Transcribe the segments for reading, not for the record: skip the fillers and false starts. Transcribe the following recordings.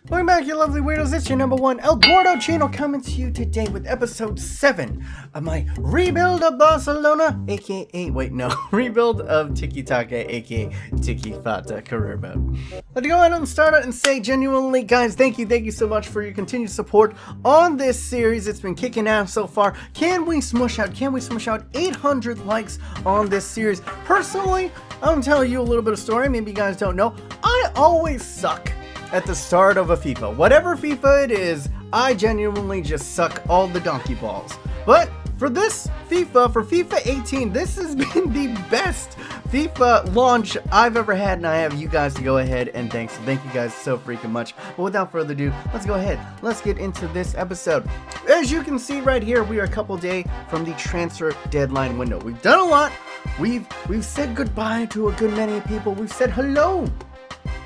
Welcome back, you lovely weirdos. It's your number one, El Gordo Chino, coming to you today with episode 7 of my rebuild of Barcelona, aka, rebuild of Tiki Taka, aka Tiki Taka Career Mode. Let's go ahead and start it and say genuinely, guys, thank you so much for your continued support on this series. It's been kicking ass so far. Can we smush out 800 likes on this series? Personally, I'm telling you a little bit of story. Maybe you guys don't know. I always suck at the start of a FIFA. Whatever FIFA it is, I genuinely just suck all the donkey balls. But for this FIFA, for FIFA 18, this has been the best FIFA launch I've ever had, and I have you guys to go ahead and thank. So thank you guys so freaking much. But without further ado, let's go ahead. Let's get into this episode. As you can see right here, we are a couple days from the transfer deadline window. We've done a lot. We've said goodbye to a good many people. We've said hello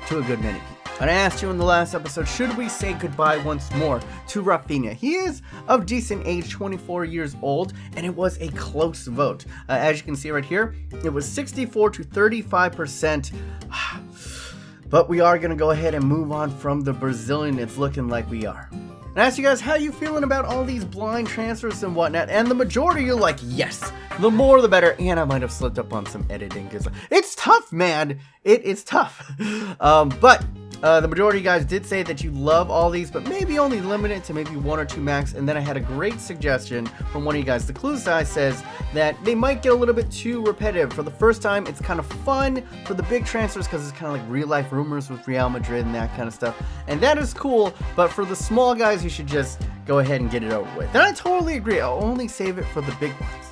to a good many people. And I asked you in the last episode, should we say goodbye once more to Rafinha? He is of decent age, 24 years old, and it was a close vote. As you can see right here, it was 64 to 35%. But we are going to go ahead and move on from the Brazilian. It's looking like we are. And I asked you guys, how you feeling about all these blind transfers and whatnot? And the majority, you're like, yes, the more the better. And I might have slipped up on some editing because it's tough, man. It is tough. The majority of you guys did say that you love all these, but maybe only limit it to maybe 1 or 2 max. And then I had a great suggestion from one of you guys. The Clues guy says that they might get a little bit too repetitive. For the first time, it's kind of fun for the big transfers because it's kind of like real life rumors with Real Madrid and that kind of stuff. And that is cool, but for the small guys, you should just go ahead and get it over with. And I totally agree. I'll only save it for the big ones.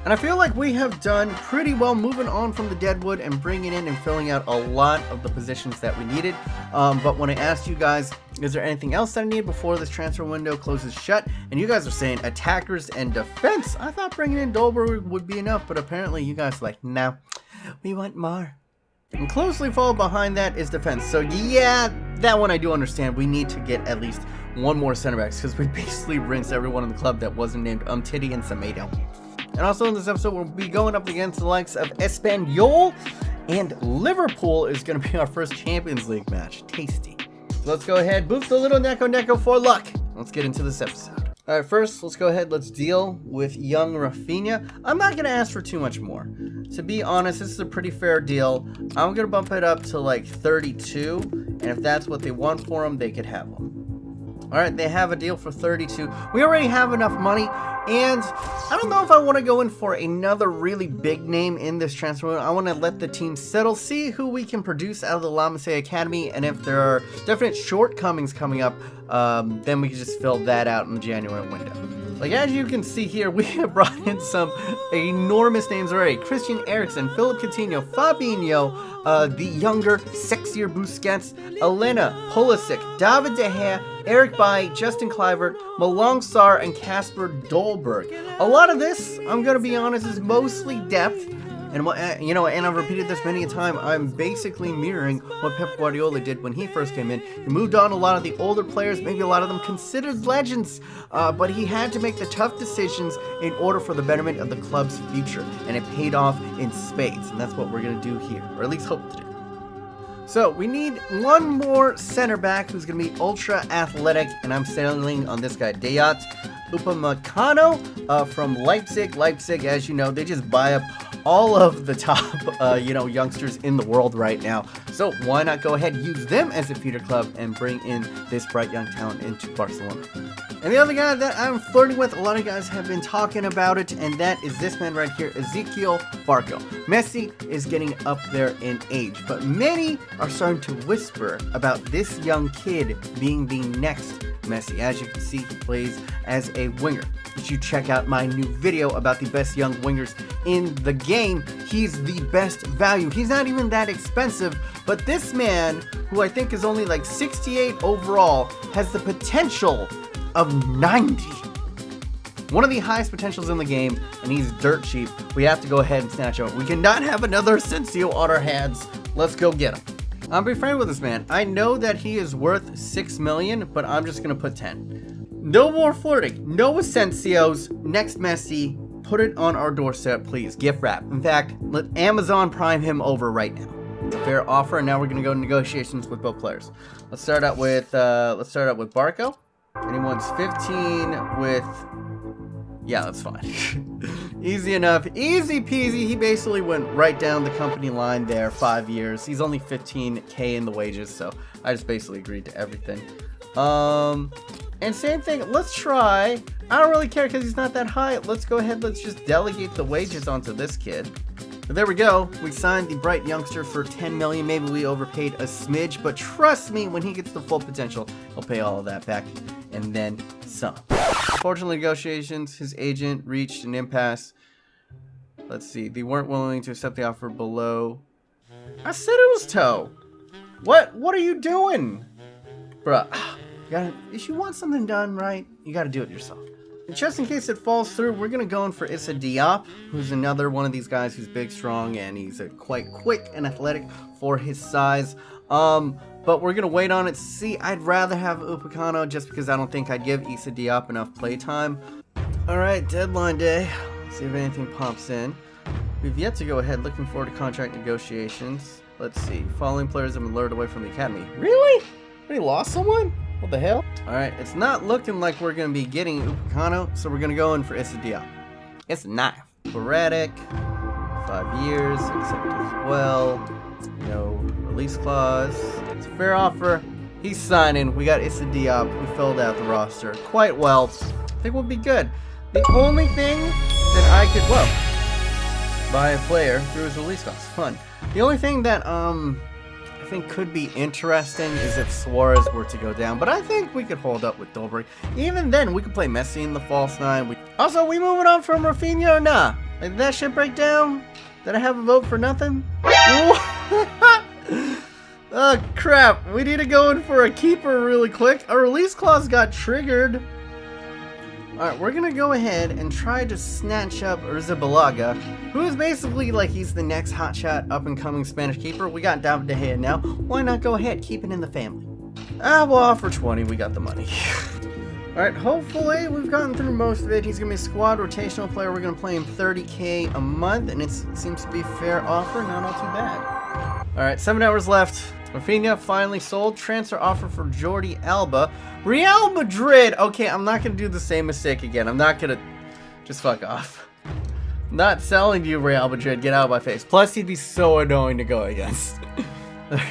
And I feel like we have done pretty well moving on from the deadwood and bringing in and filling out a lot of the positions that we needed. But when I asked you guys, is there anything else that I need before this transfer window closes shut? And you guys are saying attackers and defense. I thought bringing in Dolberg would be enough, but apparently you guys are like, no, we want more. And closely followed behind that is defense. So yeah, that one I do understand. We need to get at least one more center backs because we basically rinsed everyone in the club that wasn't named Titty and Samedo. And also in this episode, we'll be going up against the likes of Espanyol, and Liverpool is going to be our first Champions League match. Tasty. So let's go ahead, boost the little Neko for luck. Let's get into this episode. Alright, first, let's go ahead, let's deal with young Rafinha. I'm not going to ask for too much more. To be honest, this is a pretty fair deal. I'm going to bump it up to like 32, and if that's what they want for him, they could have him. Alright, they have a deal for 32. We already have enough money, and I don't know if I want to go in for another really big name in this transfer window. I want to let the team settle, see who we can produce out of the La Masia Academy, and if there are definite shortcomings coming up, then we can just fill that out in the January window. Like, as you can see here, we have brought in some enormous names already. Christian Eriksen, Philip Coutinho, Fabinho, the younger, sexier Busquets, Elena, Pulisic, David De Gea, Eric Bailly, Justin Kluivert, Malang Sarr, and Kasper Dolberg. A lot of this, I'm going to be honest, is mostly depth. And and I've repeated this many a time, I'm basically mirroring what Pep Guardiola did when he first came in. He moved on a lot of the older players, maybe a lot of them considered legends, but he had to make the tough decisions in order for the betterment of the club's future, and it paid off in spades, and that's what we're going to do here, or at least hope to do. So we need one more center back who's going to be ultra athletic, and I'm settling on this guy, Dayot Upamecano from Leipzig. Leipzig, as you know, they just buy up all of the top, youngsters in the world right now. So why not go ahead and use them as a feeder club and bring in this bright young talent into Barcelona? And the other guy that I'm flirting with, a lot of guys have been talking about it, and that is this man right here, Ezequiel Barco. Messi is getting up there in age, but many are starting to whisper about this young kid being the next Messi. As you can see, he plays as a winger. You should check out my new video about the best young wingers in the game. He's the best value. He's not even that expensive, but this man, who I think is only like 68 overall, has the potential of 90. One of the highest potentials in the game, and he's dirt cheap. We have to go ahead and snatch him. We cannot have another Asensio on our hands. Let's go get him. I'm befriended with this man. I know that he is worth 6 million, but I'm just gonna put 10. No more flirting. No Asensios. Next Messi. Put it on our doorstep, please. Gift wrap. In fact, let Amazon Prime him over right now. Fair offer, and now we're gonna go to negotiations with both players. Let's start out with Barco. Anyone's 15 with, yeah, that's fine. Easy enough, easy peasy. He basically went right down the company line there, 5 years. He's only 15K in the wages, so I just basically agreed to everything. And same thing, let's try, I don't really care because he's not that high. Let's go ahead, let's just delegate the wages onto this kid. But there we go, we signed the bright youngster for 10 million. Maybe we overpaid a smidge, but trust me, when he gets the full potential, he'll pay all of that back and then some. Unfortunately, negotiations, his agent reached an impasse. Let's see, they weren't willing to accept the offer below. I said it was toe. What are you doing? Bruh, if you want something done right, you gotta do it yourself. And just in case it falls through, we're gonna go in for Issa Diop, who's another one of these guys who's big, strong, and he's quite quick and athletic for his size. But we're gonna wait on it to see. I'd rather have Upamecano just because I don't think I'd give Issa Diop enough playtime. Alright, deadline day. Let's see if anything pops in. We've yet to go ahead. Looking forward to contract negotiations. Let's see. Following players have been lured away from the academy. Really? We lost someone? What the hell? Alright, it's not looking like we're gonna be getting Upamecano, so we're gonna go in for Issa Diop. It's a knife. Sporadic. 5 years. Accepted as well. No release clause. It's a fair offer. He's signing. We got Issa Diop. We filled out the roster quite well. I think we'll be good. The only thing that I could, buy a player through his release clause. Fun. The only thing that I think could be interesting is if Suarez were to go down, but I think we could hold up with Dolberg. Even then, we could play Messi in the false nine. Also, we moving on from Rafinha or nah? Like, that shit break down? Did I have a vote for nothing? Oh crap, we need to go in for a keeper really quick. Our release clause got triggered. Alright, we're gonna go ahead and try to snatch up Rizabalaga, who is basically like he's the next hotshot up-and-coming Spanish keeper. We got David De Gea now. Why not go ahead, keep it in the family? We'll offer 20, we got the money. Alright, hopefully we've gotten through most of it. He's gonna be a squad rotational player. We're gonna play him 30K a month, and it seems to be a fair offer, not all too bad. Alright, 7 hours left. Rafinha finally sold. Transfer offer for Jordi Alba. Real Madrid. Okay, I'm not going to do the same mistake again. I'm not going to... Just fuck off. I'm not selling to you, Real Madrid. Get out of my face. Plus, he'd be so annoying to go against.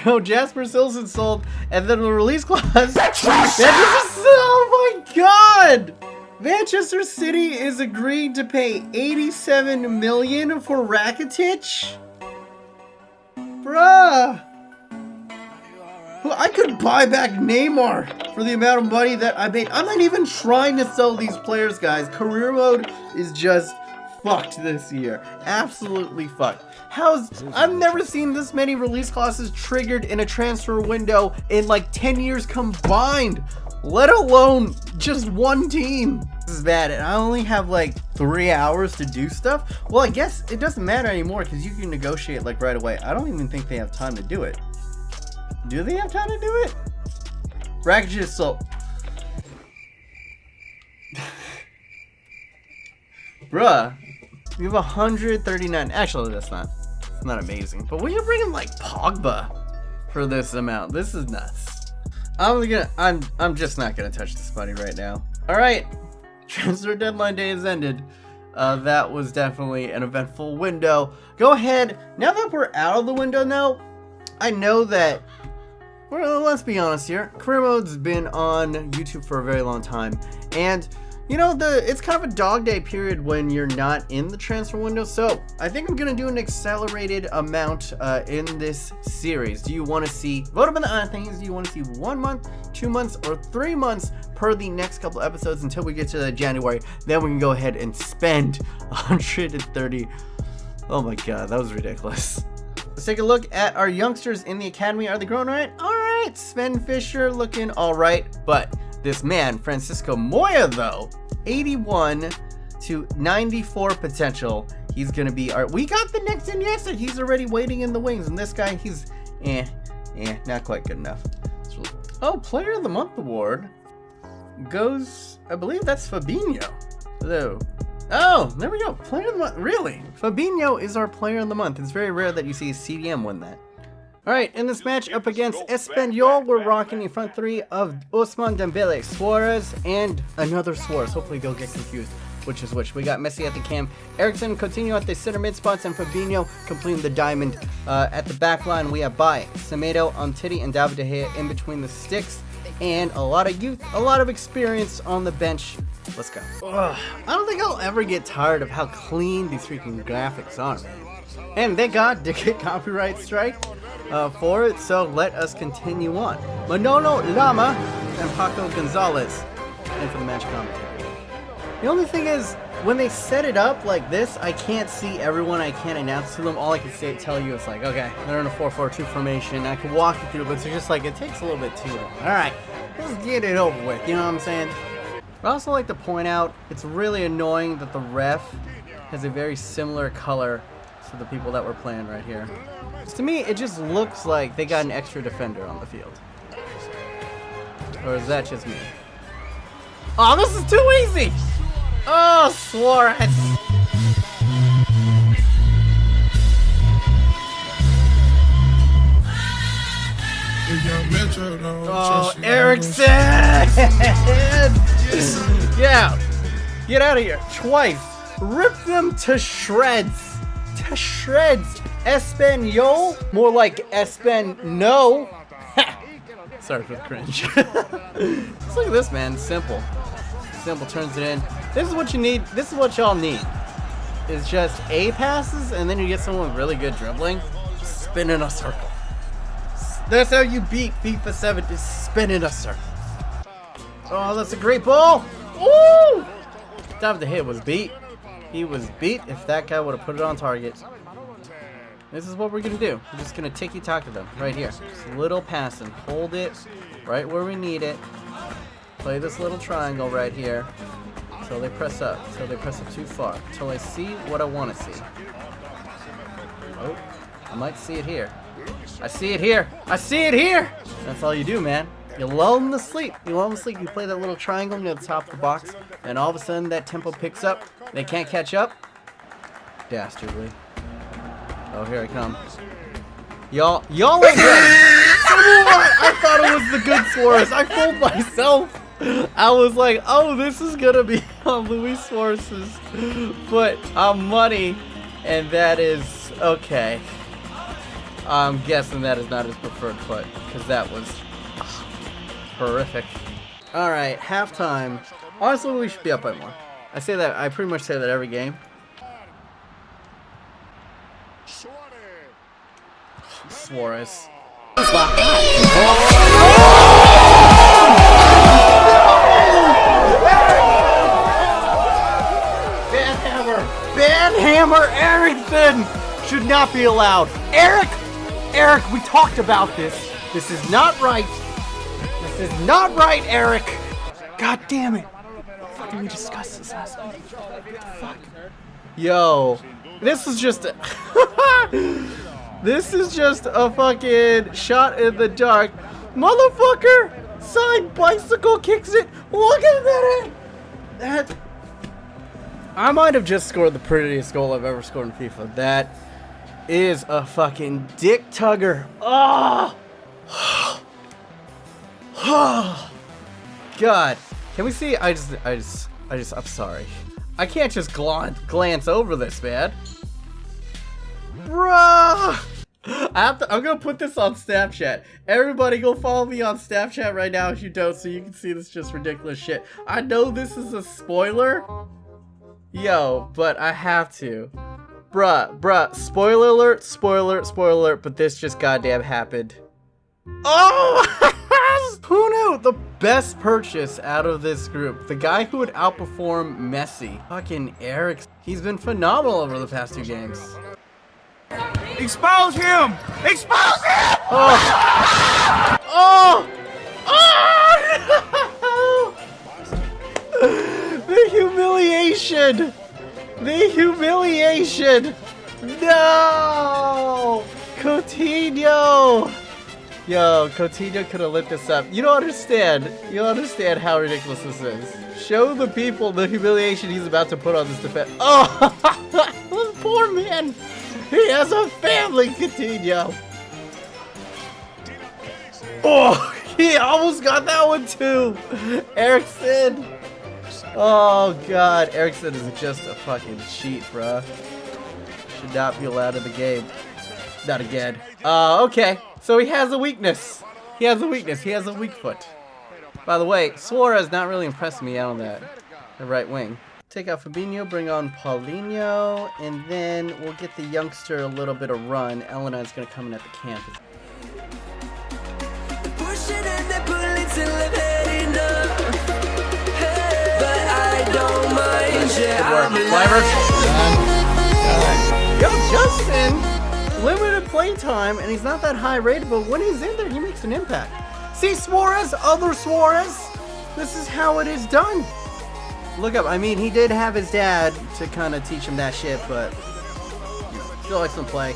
Oh, Jasper Silson sold. And then the release clause. Oh my god! Manchester City is agreeing to pay 87 million for Rakitic? Bruh! I could buy back Neymar for the amount of money that I made. I'm not even trying to sell these players, guys. Career mode is just fucked this year. Absolutely fucked. I've never seen this many release clauses triggered in a transfer window in like 10 years combined, let alone just one team. This is bad, and I only have like 3 hours to do stuff. Well, I guess it doesn't matter anymore because you can negotiate like right away. I don't even think they have time to do it. Do they have time to do it? Rakitic is so... Bruh. We have 139. Actually, that's not amazing. But we are bringing like Pogba for this amount. This is nuts. I'm just not gonna touch this money right now. Alright. Transfer deadline day has ended. That was definitely an eventful window. Go ahead. Now that we're out of the window now, I know that... Well, let's be honest here. Career Mode's been on YouTube for a very long time, and you know, it's kind of a dog day period when you're not in the transfer window. So I think I'm gonna do an accelerated amount in this series. Do you want to see? Vote up in the things. Do you want to see 1 month, 2 months, or 3 months per the next couple episodes until we get to January? Then we can go ahead and spend 130. Oh my god, that was ridiculous. Let's take a look at our youngsters in the academy. Are they growing right? All right, Sven Fischer looking all right, but this man, Francisco Moya, though, 81 to 94 potential. He's gonna be our. We got the next Iniesta. He's already waiting in the wings, and this guy, he's not quite good enough. Oh, Player of the Month award goes. I believe that's Fabinho. Hello. Oh, there we go. Player of the Month. Really? Fabinho is our Player of the Month. It's very rare that you see a CDM win that. Alright, in this match up against Espanyol, we're rocking the front three of Ousmane Dembele, Suarez, and another Suarez. Hopefully they'll get confused which is which. We got Messi at the cam, Eriksen continue at the center mid spots, and Fabinho completing the diamond at the back line. We have Baye, Semedo, Umtiti, and David De Gea in between the sticks, and a lot of youth, a lot of experience on the bench. Let's go. Ugh, I don't think I'll ever get tired of how clean these freaking graphics are, man. And thank God to get copyright strike for it, so let us continue on. Manolo Lama and Paco Gonzalez in for the match commentary. The only thing is, when they set it up like this, I can't see everyone, I can't announce to them. All I can tell you is like, okay, they're in a 4-4-2 formation. I can walk you through, but it's just like, it takes a little bit too long. Alright, let's get it over with, you know what I'm saying? I'd also like to point out, it's really annoying that the ref has a very similar color to the people that we're playing right here. To me, it just looks like they got an extra defender on the field. Or is that just me? Oh, this is too easy! Oh, Suarez! Oh, Eriksen! Yeah! Get out of here! Twice! Rip them to shreds! To shreds! Espanyol? More like Espen-no! Sorry for the cringe. Let's look at this, man. Simple. Simple, turns it in. This is what you need. This is what y'all need. It's just A passes, and then you get someone with really good dribbling. Spin in a circle. That's how you beat FIFA 7, is spin in a circle. Oh, that's a great ball. Woo! David De Gea was beat. He was beat if that guy would have put it on target. This is what we're going to do. We're just going to Tiki Taka them right here. Just a little passing. Hold it right where we need it. Play this little triangle right here until they press up. Until they press up too far. Until I see what I want to see. Oh, I might see it here. I see it here. I see it here. That's all you do, man. You lull them to sleep. You lull them to sleep. You play that little triangle near the top of the box, and all of a sudden that tempo picks up. They can't catch up. Dastardly. Oh, here I come. Y'all ain't ready. I thought it was the good Suarez. I fooled myself. I was like, oh, this is gonna be on Luis Suarez's foot on money, and that is okay. I'm guessing that is not his preferred foot, because that was horrific. All right, halftime. Honestly, we should be up by more. I say that. I pretty much say that every game. Suarez. Banhammer Eriksen should not be allowed. Eric, we talked about this. This is not right. This is not right, Eric. God damn it. How did we discuss this last week? What the fuck? Yo, this is just a this is just a fucking shot in the dark. Motherfucker! Side bicycle kicks it. Look at that. That I might have just scored the prettiest goal I've ever scored in FIFA. That is a fucking dick tugger. Oh! God. Can we see? I'm sorry. I can't just glance over this, man. Bruh! I'm gonna put this on Snapchat. Everybody go follow me on Snapchat right now if you don't, so you can see this just ridiculous shit. I know this is a spoiler. Yo, but I have to. Bruh, spoiler alert, but this just goddamn happened. Oh! Who knew? The best purchase out of this group. The guy who would outperform Messi. Fucking Eric. He's been phenomenal over the past 2 games. Expose him! Expose him! Oh! Oh! Oh! The humiliation! The humiliation! No! Coutinho! Yo, Coutinho could have lit this up. You don't understand. You don't understand how ridiculous this is. Show the people the humiliation he's about to put on this defense. Oh! This poor man! He has a family, Coutinho! Oh, he almost got that one too. Eriksson. Oh God, Eriksson is just a fucking cheat, bruh. Should not be allowed in the game. Not again. Okay. So he has a weakness. He has a weakness. He has a weak foot. By the way, Suarez not really impressed me out on the right wing. Take out Fabinho, bring on Paulinho, and then we'll get the youngster a little bit of run. Elena's gonna come in at the camp. Yo, Justin, limited play time, and he's not that high rated, but when he's in there, he makes an impact. See, Suarez, other Suarez, this is how it is done. Look up, I mean, he did have his dad to kind of teach him that shit, but still likes to play.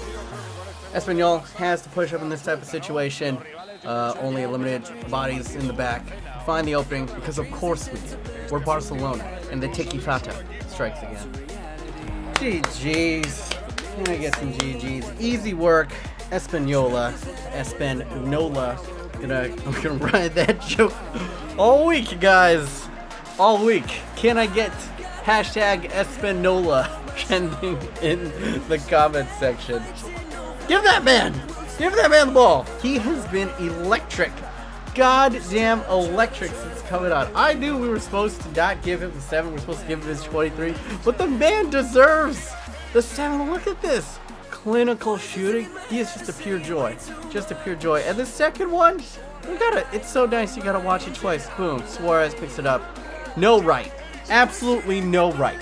Espanyol has to push up in this type of situation. Only limited bodies in the back. Find the opening, because of course we do. We're Barcelona, and the Tiki Taka strikes again. GG's. Can I get some GG's? Easy work. Espanola. I'm gonna ride that joke all week, guys. All week. Can I get hashtag Espanola trending in the comments section? Give that man the ball. He has been electric. Goddamn electric since coming out. I knew we were supposed to not give him the 7. We're supposed to give him his 23. But the man deserves the 7. Look at this. Clinical shooting. He is just a pure joy. Just a pure joy. And the second one, it's so nice you gotta watch it twice. Boom. Suarez picks it up. No right. Absolutely no right.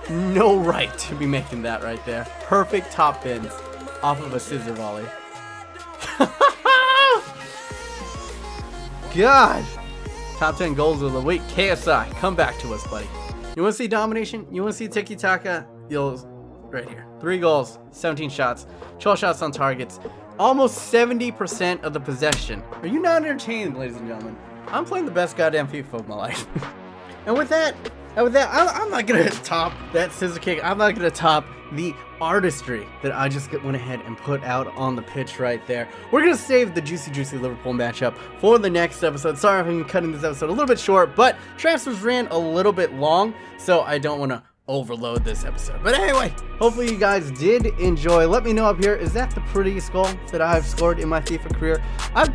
No right to be making that right there. Perfect top bins off of a scissor volley. God. Top 10 goals of the week. KSI, come back to us, buddy. You want to see domination? You want to see Tiki Taka? Right here. 3 goals, 17 shots, 12 shots on targets, almost 70% of the possession. Are you not entertained, ladies and gentlemen? I'm playing the best goddamn FIFA of my life. And with that, I'm not gonna top that scissor kick. I'm not gonna top the artistry that I just went ahead and put out on the pitch right there. We're gonna save the juicy Liverpool matchup for the next episode. Sorry if I'm cutting this episode a little bit short, but transfers ran a little bit long, so I don't want to overload this episode. But anyway, hopefully you guys did enjoy. Let me know up here, is that the prettiest goal that I've scored in my FIFA career? I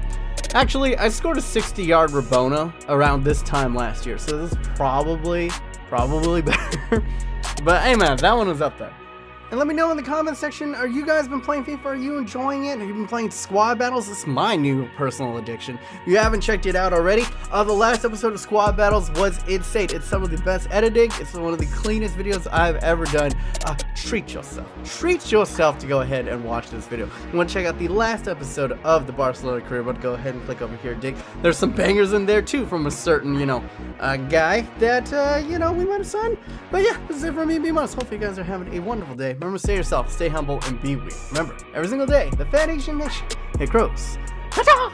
scored a 60-yard Rabona around this time last year, so this is probably better. But hey man, that one was up there. And let me know in the comment section, are you guys been playing FIFA? Are you enjoying it? Have you been playing squad battles? This is my new personal addiction. If you haven't checked it out already, the last episode of squad battles was insane. It's some of the best editing. It's one of the cleanest videos I've ever done. Treat yourself. Treat yourself to go ahead and watch this video. You want to check out the last episode of the Barcelona Career Mode, go ahead and click over here, dig. There's some bangers in there too from a certain, guy that, we might have signed. But yeah, this is it for me, Be Honest. Hopefully you guys are having a wonderful day. Remember, stay yourself, stay humble, and be weird. Remember, every single day, the Fat Asian Nation, it grows. Ta-ta!